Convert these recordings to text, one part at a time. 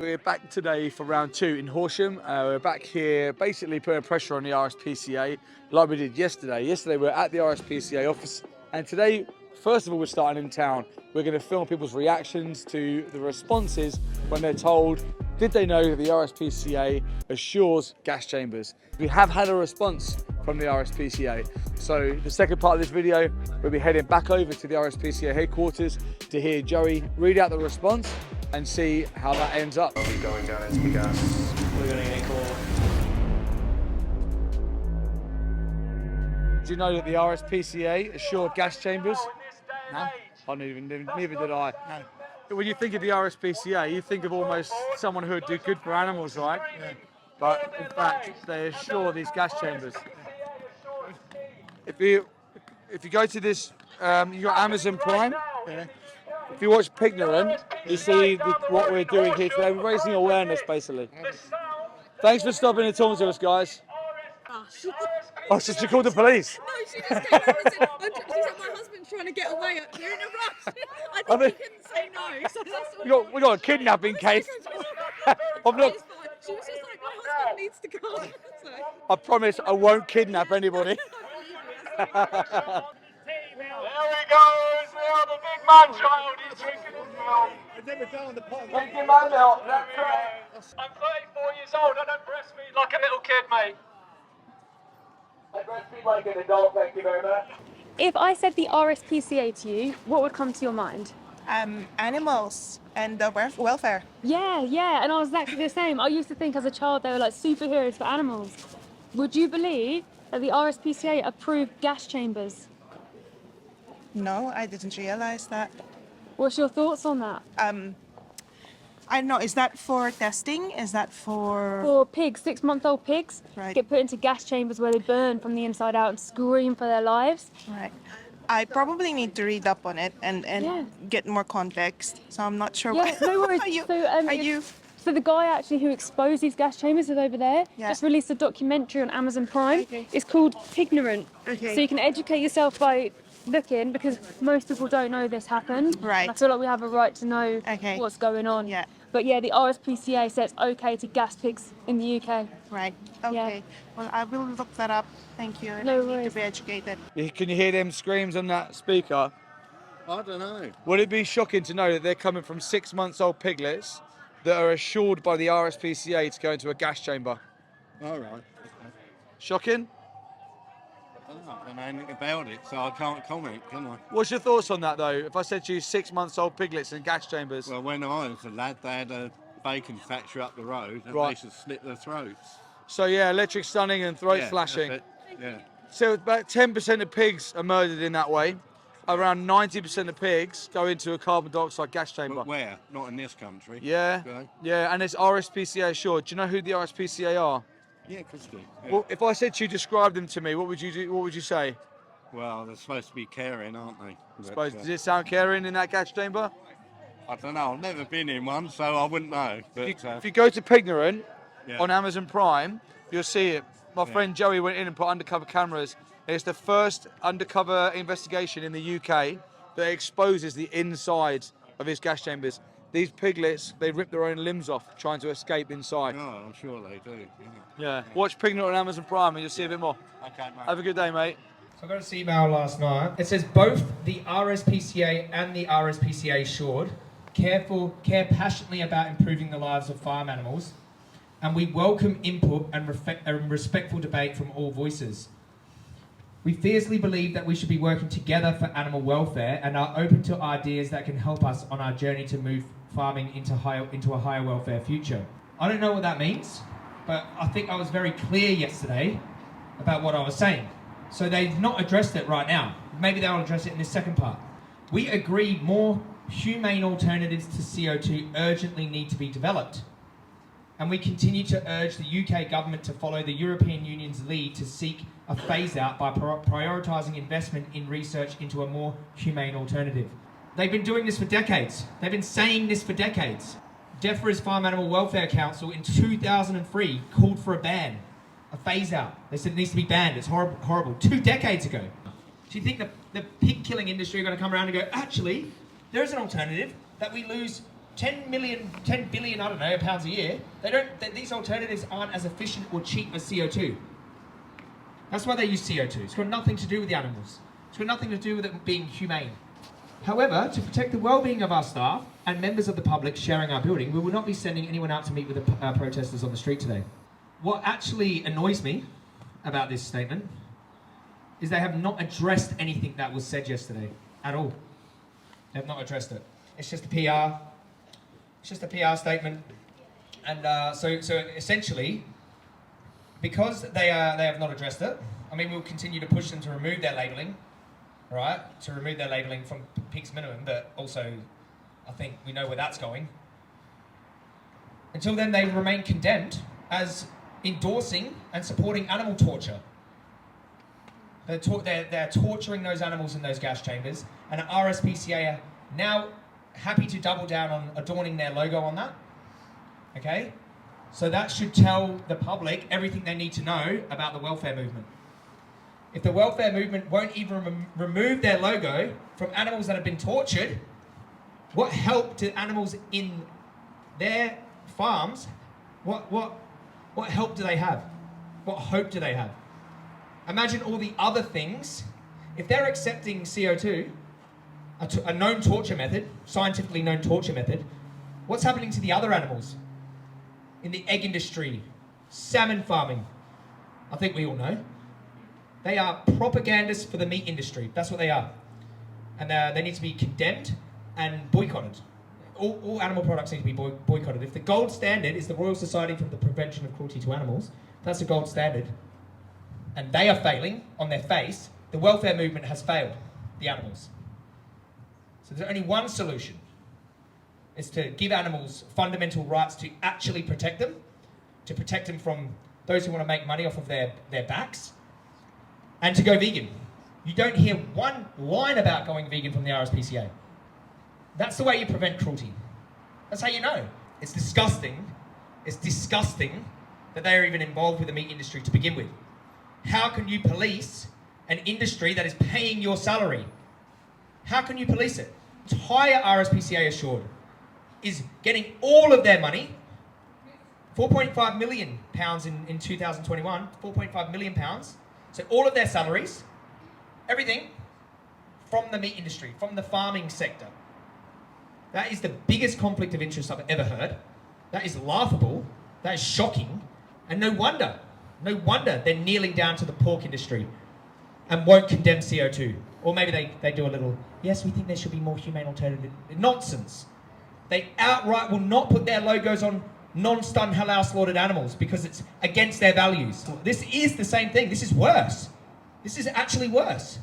We're back today for round 2 in Horsham. We're back here basically putting pressure on the RSPCA like we did yesterday. Yesterday we were at the RSPCA office, and today, first of all, we're starting in town. We're going to film people's reactions to the responses when they're told, did they know that the RSPCA assures gas chambers? We have had a response from the RSPCA. So the second part of this video, we'll be heading back over to the RSPCA headquarters to hear Joey read out the response and see how that ends up. I'll be going down into gas. We're going to get a call. Do you know that the RSPCA assured gas chambers? No. Neither did I. No. When you think of the RSPCA, you think of almost someone who would do good for animals, right? Yeah. But in fact, they assure these gas chambers. If you go to this, you got Amazon Prime. Yeah. If you watch Pignorant, you see what we're doing here today. We're raising awareness, basically. Thanks for stopping and talking to us, guys. Oh, so she called the police? No, she just came over and said, she said, my husband's trying to get away. You're in a rush. I think he couldn't say no. So that's all. We got a kidnapping case. I'm not, It's fine. She was just like, my husband needs to go. So. I promise I won't kidnap anybody. There he goes, now the big man child, he's drinking his milk. I've never done the pot. Drinking my milk, that's right. I'm 34 years old, I don't breastfeed like a little kid, mate. I breastfeed like an adult, thank you very much. If I said the RSPCA to you, what would come to your mind? Animals and the welfare. Yeah, and I was exactly the same. I used to think as a child they were like superheroes for animals. Would you believe that the RSPCA approved gas chambers? No, I didn't realize that. What's your thoughts on that? I don't know, is that for testing? Is that for... For pigs, 6-month-old pigs, Right. get put into gas chambers where they burn from the inside out and scream for their lives. Right. I probably need to read up on it and Yeah. get more context. So I'm not sure Yeah, no worries. So the guy actually who exposed these gas chambers is over there. Yeah. Just released a documentary on Amazon Prime. Okay. It's called Pignorant. Okay. So you can educate yourself by looking, because most people don't know this happened. Right. I feel like we have a right to know Okay. what's going on. Yeah. But yeah, the RSPCA says it's okay to gas pigs in the UK. Right. Okay. Well, I will look that up. Thank you. No I need to worries. be educated. Can you hear them screams on that speaker? I don't know. Would it be shocking to know that they're coming from 6-month-old piglets that are assured by the RSPCA to go into a gas chamber? All right. Okay. Shocking? I don't know anything about it, so I can't comment, can I? What's your thoughts on that, though? If I said to you 6-month-old piglets in gas chambers? Well, when I was a lad, they had a bacon factory up the road, and Right. they should slit their throats. So yeah, electric stunning and throat Yeah, flashing. that's it. Yeah. So about 10% of pigs are murdered in that way. Around 90% of pigs go into a carbon dioxide gas chamber. But where? Not in this country. Yeah, Okay. yeah, and it's RSPCA assured. Do you know who the RSPCA are? Yeah, could do. Yeah. Well, if I said to you, describe them to me, what would you do? What would you say? Well, they're supposed to be caring, aren't they? But, Suppose, does it sound caring in that gas chamber? I don't know. I've never been in one, so I wouldn't know. But If you go to Pignorant yeah. on Amazon Prime, you'll see it. My friend Joey went in and put undercover cameras. It's the first undercover investigation in the UK that exposes the inside of his gas chambers. These piglets, they rip their own limbs off trying to escape inside. Oh, I'm sure they do. Yeah. Watch Pignorant on Amazon Prime and you'll see a bit more. Okay, mate. Have a good day, mate. So I got this email last night. It says both the RSPCA and the RSPCA assured care passionately about improving the lives of farm animals, and we welcome input and respectful debate from all voices. We fiercely believe that we should be working together for animal welfare and are open to ideas that can help us on our journey to move farming into a higher welfare future. I don't know what that means, but I think I was very clear yesterday about what I was saying. So they've not addressed it right now. Maybe they'll address it in this second part. We agree more humane alternatives to CO2 urgently need to be developed. And we continue to urge the UK government to follow the European Union's lead to seek a phase out by prioritising investment in research into a more humane alternative. They've been doing this for decades. They've been saying this for decades. DEFRA's Farm Animal Welfare Council in 2003 called for a ban, a phase out. They said it needs to be banned. It's horrible. 2 decades ago. Do you think the pig killing industry are going to come around and go, actually, there is an alternative that we lose 10 billion, I don't know, pounds a year. These alternatives aren't as efficient or cheap as CO2. That's why they use CO2. It's got nothing to do with the animals. It's got nothing to do with it being humane. However, to protect the well-being of our staff and members of the public sharing our building, we will not be sending anyone out to meet with the protesters on the street today. What actually annoys me about this statement is they have not addressed anything that was said yesterday at all. They have not addressed it. It's just a PR. It's just a PR statement. And so essentially, because they have not addressed it, I mean, we'll continue to push them to remove their labelling, right? To remove their labelling from pigs minimum, but also I think we know where that's going. Until then, they remain condemned as endorsing and supporting animal torture. They're torturing those animals in those gas chambers, and RSPCA are now happy to double down on adorning their logo on that. Okay? So that should tell the public everything they need to know about the welfare movement. If the welfare movement won't even remove their logo from animals that have been tortured, what help do animals in their farms, what help do they have? What hope do they have? Imagine all the other things. If they're accepting CO2, a known torture method, scientifically known torture method, what's happening to the other animals? In the egg industry, salmon farming, I think we all know. They are propagandists for the meat industry. That's what they are. And they need to be condemned and boycotted. All animal products need to be boycotted. If the gold standard is the Royal Society for the Prevention of Cruelty to Animals, that's the gold standard, and they are failing on their face, the welfare movement has failed the animals. So there's only one solution. Is to give animals fundamental rights to actually protect them, to protect them from those who want to make money off of their backs, and to go vegan. You don't hear one line about going vegan from the RSPCA. That's the way you prevent cruelty. That's how you know. It's disgusting. It's disgusting that they are even involved with the meat industry to begin with. How can you police an industry that is paying your salary? How can you police it? Entire RSPCA assured is getting all of their money, £4.5 million in 2021, £4.5 million, so all of their salaries, everything from the meat industry, from the farming sector. That is the biggest conflict of interest I've ever heard. That is laughable, that is shocking, and no wonder they're kneeling down to the pork industry and won't condemn CO2. Or maybe they do a little, yes, we think there should be more humane alternative. Nonsense. They outright will not put their logos on non-stun halal slaughtered animals because it's against their values. This is the same thing. This is worse. This is actually worse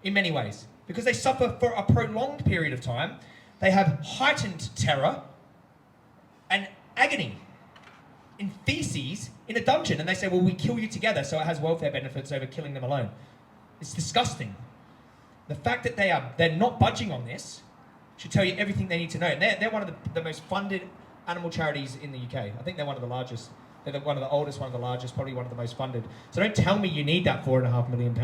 in many ways because they suffer for a prolonged period of time. They have heightened terror and agony in feces in a dungeon, and they say, well, we kill you together so it has welfare benefits over killing them alone. It's disgusting. The fact that they're not budging on this should tell you everything they need to know. And they're one of the most funded animal charities in the UK. I think they're one of the largest. They're one of the oldest, one of the largest, probably one of the most funded. So don't tell me you need that £4.5 million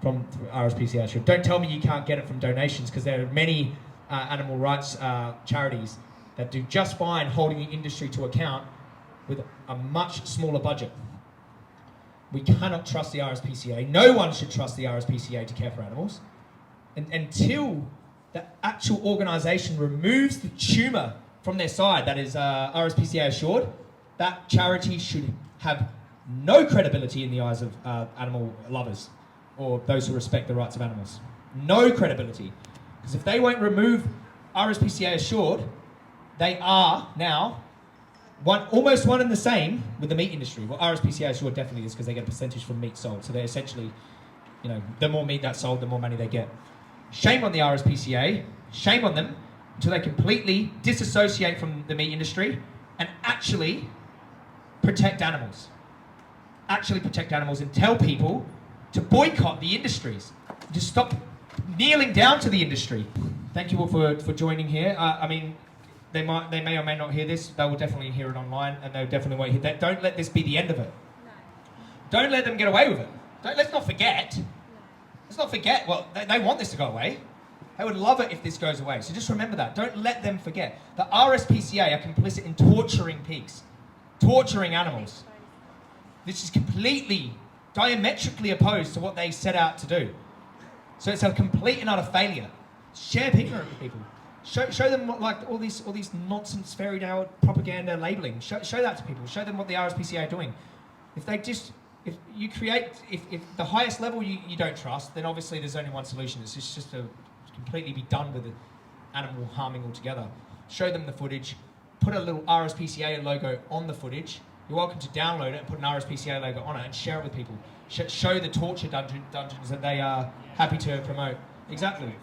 from RSPCA. Don't tell me you can't get it from donations, because there are many animal rights charities that do just fine holding the industry to account with a much smaller budget. We cannot trust the RSPCA. No one should trust the RSPCA to care for animals. Until the actual organisation removes the tumour from their side, that is RSPCA assured, that charity should have no credibility in the eyes of animal lovers or those who respect the rights of animals. No credibility. Because if they won't remove RSPCA assured, they are now almost one and the same with the meat industry. Well, RSPCA assured definitely is because they get a percentage from meat sold. So they're essentially, the more meat that's sold, the more money they get. Shame on the RSPCA, shame on them, until they completely disassociate from the meat industry and actually protect animals. Actually protect animals and tell people to boycott the industries. Just stop kneeling down to the industry. Thank you all for joining here. They may or may not hear this. They will definitely hear it online, and they'll definitely won't hear that. Don't let this be the end of it. No. Don't let them get away with it. Let's not forget. Let's not forget. Well, they want this to go away. They would love it if this goes away. So just remember that. Don't let them forget. The RSPCA are complicit in torturing pigs, torturing animals. This is completely, diametrically opposed to what they set out to do. So it's a complete and utter failure. Share pignorant with people. Show them what, like all these nonsense fairy tale propaganda labeling. Show that to people. Show them what the RSPCA are doing. If the highest level you don't trust, then obviously there's only one solution. It's just to completely be done with animal harming altogether. Show them the footage. Put a little RSPCA logo on the footage. You're welcome to download it and put an RSPCA logo on it and share it with people. Show the torture dungeons that they are happy to promote. Exactly.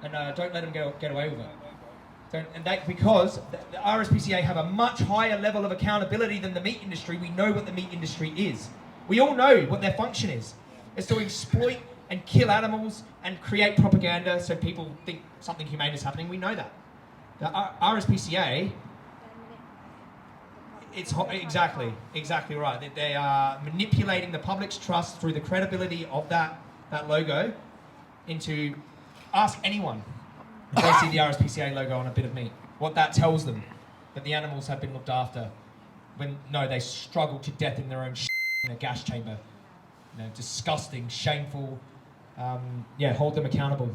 And don't let them get away with it. Because the RSPCA have a much higher level of accountability than the meat industry. We know what the meat industry is. We all know what their function is. It's to exploit and kill animals and create propaganda so people think something humane is happening. We know that. The RSPCA, it's exactly right. They are manipulating the public's trust through the credibility of that logo into, ask anyone if they see the RSPCA logo on a bit of meat, what that tells them, that the animals have been looked after, when no, they struggle to death in their own in a gas chamber. Disgusting, shameful. Hold them accountable.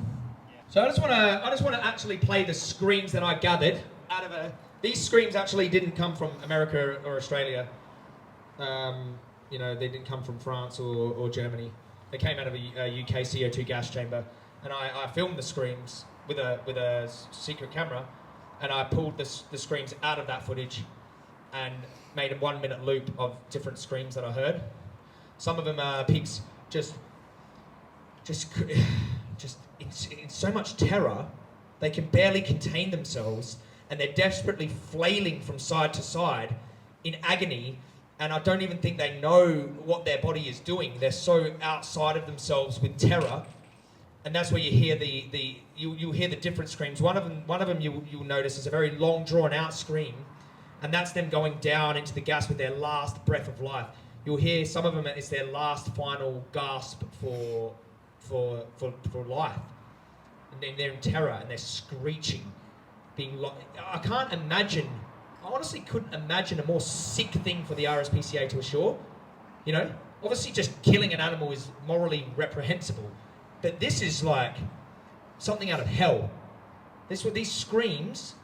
So I just want to actually play the screams that I gathered out of These screams actually didn't come from America or Australia. They didn't come from France or Germany. They came out of a UK CO2 gas chamber, and I filmed the screams with a secret camera, and I pulled the screams out of that footage, and made a 1 minute loop of different screams that I heard. Some of them are pigs just in so much terror, they can barely contain themselves, and they're desperately flailing from side to side in agony, and I don't even think they know what their body is doing. They're so outside of themselves with terror, and that's where you hear you'll hear the different screams. One of them you'll notice is a very long, drawn out scream, and that's them going down into the gas with their last breath of life. You'll hear some of them, it's their last final gasp for life. And then they're in terror and they're screeching. I can't imagine, I honestly couldn't imagine a more sick thing for the RSPCA to assure. Obviously just killing an animal is morally reprehensible, but this is like something out of hell. These screams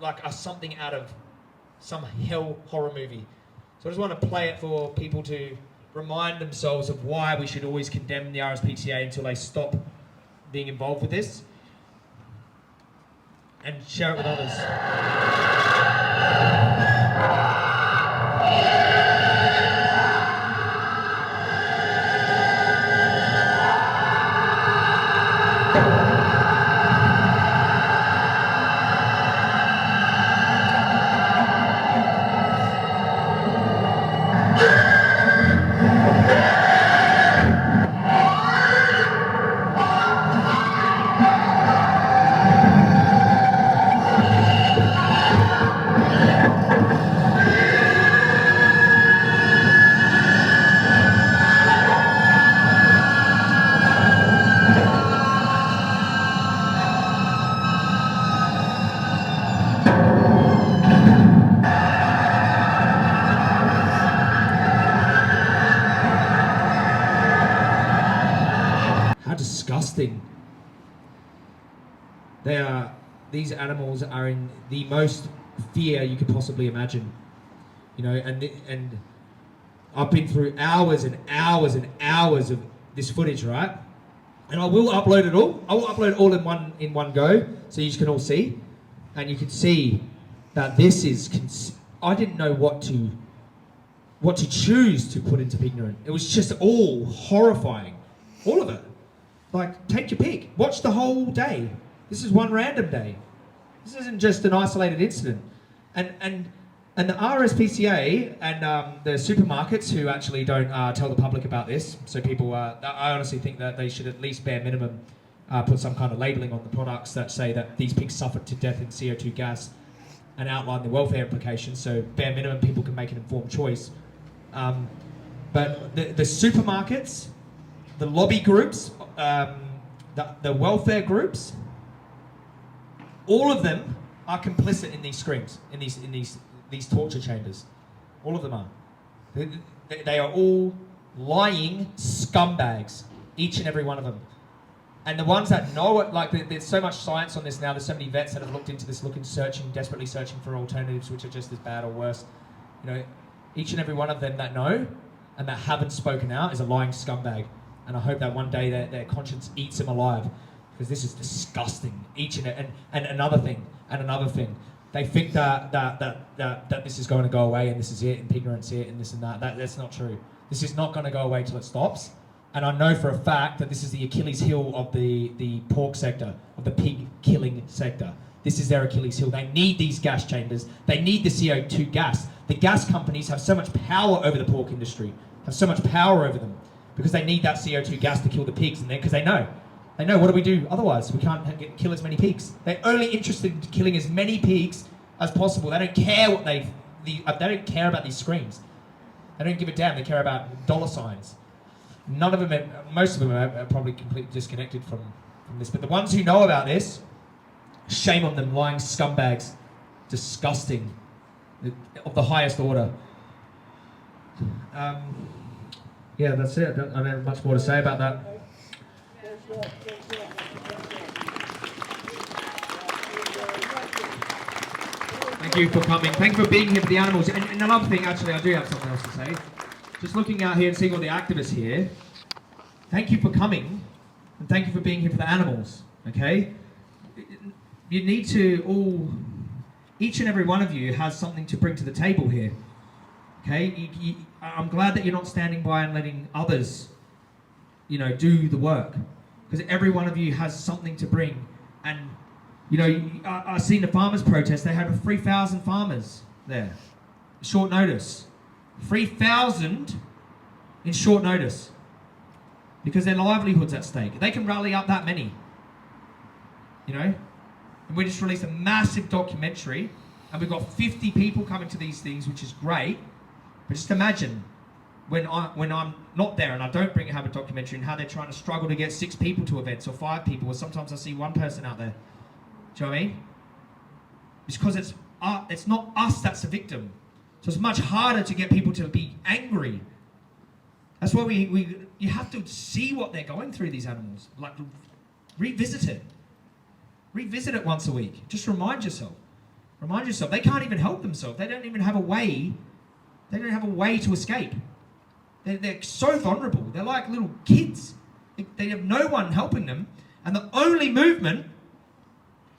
are something out of some hell horror movie. So I just want to play it for people to remind themselves of why we should always condemn the RSPCA until they stop being involved with this, and share it with others. Disgusting. These animals are in the most fear you could possibly imagine, and I've been through hours and hours and hours of this footage, right? And I will upload it all. I will upload it all in one go, so you can all see, and you can see that this is. I didn't know what to choose to put into pignorant. It was just all horrifying, all of it. Like, take your pick. Watch the whole day. This is one random day. This isn't just an isolated incident. And the RSPCA and the supermarkets who actually don't tell the public about this, so people, I honestly think that they should at least bare minimum put some kind of labelling on the products that say that these pigs suffered to death in CO2 gas and outline the welfare implications, so bare minimum people can make an informed choice. But the supermarkets, the lobby groups, the welfare groups, all of them are complicit in these screams, in these torture chambers. All of them are. They are all lying scumbags, each and every one of them. And the ones that know it, like there's so much science on this now, there's so many vets that have looked into this, desperately searching for alternatives which are just as bad or worse. You know, each and every one of them that know and that haven't spoken out is a lying scumbag. And I hope that one day their conscience eats them alive, because this is disgusting. And another thing, they think that this is going to go away and this is it, and pignorant's it, and this and that. That's not true. This is not going to go away till it stops. And I know for a fact that this is the Achilles heel of the pork sector, of the pig killing sector. This is their Achilles heel. They need these gas chambers. They need the CO2 gas. The gas companies have so much power over the pork industry, have so much power over them, because they need that CO2 gas to kill the pigs. And because they know what do we do otherwise? We can't kill as many pigs. They're only interested in killing as many pigs as possible. They don't care they don't care about these screams. They don't give a damn. They care about dollar signs. None of them, most of them are probably completely disconnected from this. But the ones who know about this, shame on them, lying scumbags. Disgusting. Of the highest order. Yeah, that's it. I don't have much more to say about that. Thank you for coming. Thank you for being here for the animals. And another thing, actually, I do have something else to say. Just looking out here and seeing all the activists here, thank you for coming, and thank you for being here for the animals, okay? You need to all, each and every one of you has something to bring to the table here, okay? I'm glad that you're not standing by and letting others, do the work, because every one of you has something to bring. And, I've seen the farmers' protest. They had 3,000 farmers there, short notice. 3,000 in short notice, because their livelihood's at stake. They can rally up that many, And we just released a massive documentary, and we've got 50 people coming to these things, which is great. But just imagine when I'm not there and I don't have a documentary, and how they're trying to struggle to get 6 people to events, or 5 people, or sometimes I see 1 person out there. Do you know what I mean? It's because it's not us that's the victim. So it's much harder to get people to be angry. That's why you have to see what they're going through, these animals. Like, revisit it. Revisit it once a week. Just remind yourself. Remind yourself. They can't even help themselves. They don't even have a way. They don't have a way to escape. They're so vulnerable. They're like little kids. They have no one helping them. And the only movement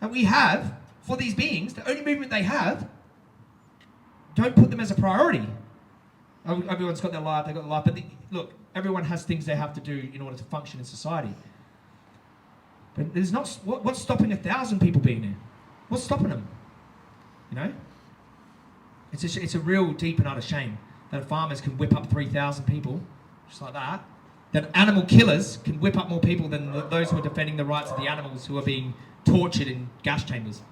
that we have for these beings, the only movement they have, don't put them as a priority. Everyone's got their life, they've got their life. But look, everyone has things they have to do in order to function in society. But there's not, what's stopping 1,000 people being there? What's stopping them? It's a real deep and utter shame that farmers can whip up 3,000 people, just like that. That animal killers can whip up more people than those who are defending the rights of the animals who are being tortured in gas chambers.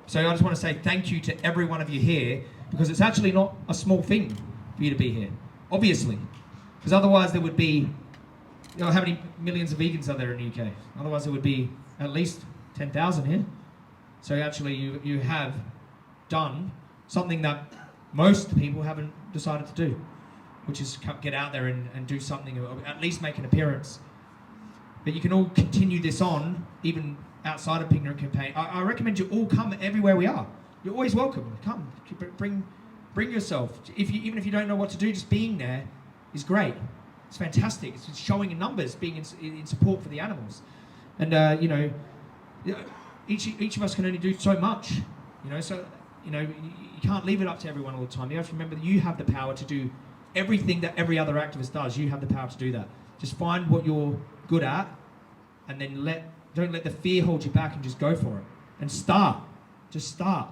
So I just want to say thank you to every one of you here, because it's actually not a small thing for you to be here, obviously. Because otherwise there would be, how many millions of vegans are there in the UK? Otherwise there would be at least 10,000 here. So actually you have done something that most people haven't decided to do, which is get out there and do something, or at least make an appearance. But you can all continue this on, even outside of Pignorant Campaign. I recommend you all come everywhere we are. You're always welcome. Come, bring yourself. Even if you don't know what to do, just being there is great. It's fantastic. It's showing in numbers, being in support for the animals. And each of us can only do so much. So you can't leave it up to everyone all the time. You have to remember that you have the power to do everything that every other activist does. You have the power to do that. Just find what you're good at, and then don't let the fear hold you back, and just go for it. And start. Just start.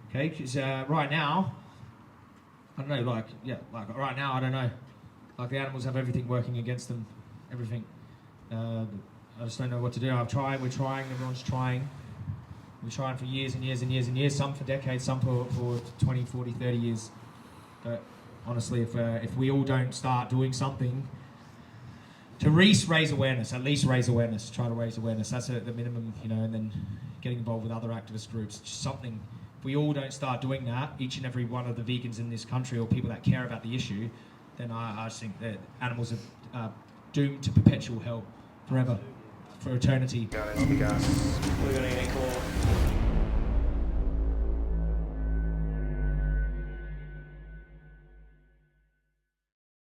Okay? Because right now, I don't know, right now, I don't know. Like, the animals have everything working against them. Everything. I just don't know what to do. We're trying, everyone's trying. We're trying for years and years and years and years, some for decades, some for 20, 40, 30 years. But honestly, if we all don't start doing something, to raise awareness, at least raise awareness, try to raise awareness. That's the minimum, you know, and then getting involved with other activist groups. Just something, if we all don't start doing that, each and every one of the vegans in this country or people that care about the issue, then I just think that animals are doomed to perpetual hell forever, for eternity. Got it, we got. We're gonna get a call.